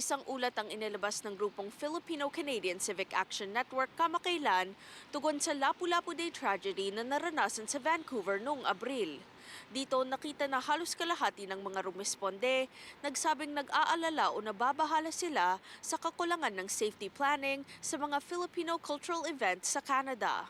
Isang ulat ang inilabas ng grupong Filipino-Canadian Civic Action Network kamakailan tugon sa Lapu-Lapu Day tragedy na naranasan sa Vancouver noong Abril. Dito nakita na halos kalahati ng mga rumisponde nagsabing nag-aalala o nababahala sila sa kakulangan ng safety planning sa mga Filipino cultural events sa Canada.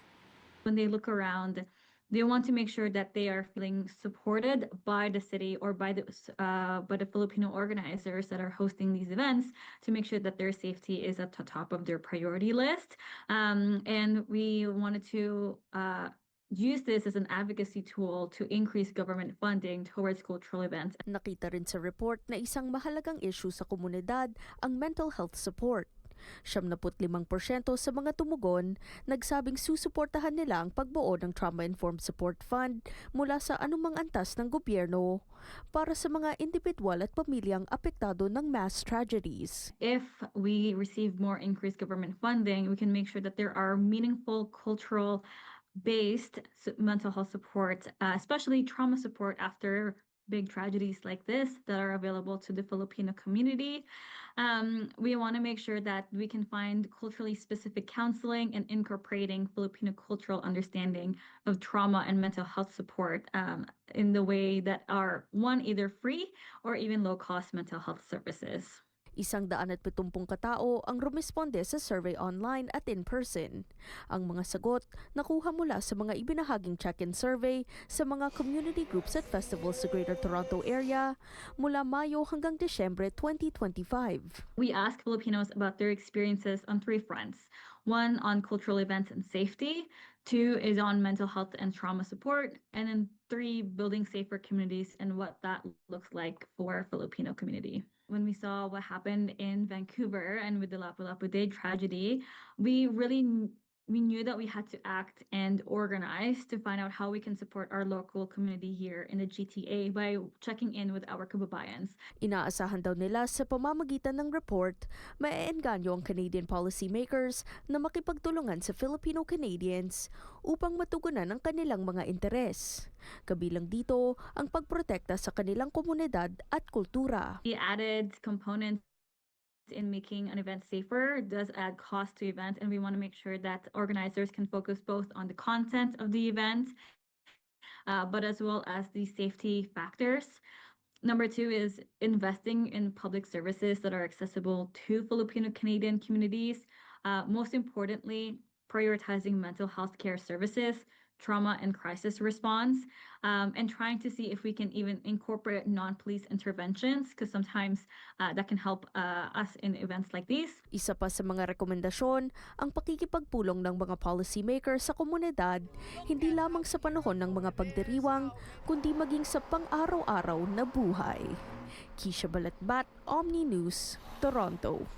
When they look around, they want to make sure that they are feeling supported by the city or by the Filipino organizers that are hosting these events to make sure that their safety is at the top of their priority list. And we wanted to use this as an advocacy tool to increase government funding towards cultural events. Nakita rin sa report na isang mahalagang issue sa komunidad ang mental health support. 75% sa mga tumugon nagsabing susuportahan nila ang pagbuo ng Trauma-Informed Support Fund mula sa anumang antas ng gobyerno para sa mga individual at pamilyang apektado ng mass tragedies. If we receive more increased government funding, we can make sure that there are meaningful cultural based mental health support, especially trauma support after big tragedies like this that are available to the Filipino community. We want to make sure that we can find culturally specific counseling and incorporating Filipino cultural understanding of trauma and mental health support in the way that are, one, either free or even low-cost mental health services. 170 katao ang rumisponde sa survey online at in-person. Ang mga sagot nakuha mula sa mga ibinahaging check-in survey sa mga community groups at festivals sa Greater Toronto Area mula Mayo hanggang Disyembre 2025. We ask Filipinos about their experiences on 3 fronts. 1, on cultural events and safety. 2 is on mental health and trauma support. And then 3, building safer communities and what that looks like for Filipino community. When we saw what happened in Vancouver and with the Lapu-Lapu Day tragedy, we knew that we had to act and organize to find out how we can support our local community here in the GTA by checking in with our kababayans. Inaasahan daw nila sa pamamagitan ng report, maeengganyo ang Canadian policymakers na makipagtulungan sa Filipino-Canadians upang matugunan ang kanilang mga interes. Kabilang dito ang pagprotekta sa kanilang komunidad at kultura. The added components in making an event safer does add cost to events, and we want to make sure that organizers can focus both on the content of the event, but as well as the safety factors. Number 2 is investing in public services that are accessible to Filipino-Canadian communities. Most importantly, prioritizing mental health care services, trauma and crisis response, and trying to see if we can even incorporate non-police interventions because sometimes that can help us in events like these. Isa pa sa mga rekomendasyon ang pakikipagpulong ng mga policymakers sa komunidad, hindi lamang sa panahon ng mga pagdiriwang, kundi maging sa pang-araw-araw na buhay. Kisha Balatbat, Omni News, Toronto.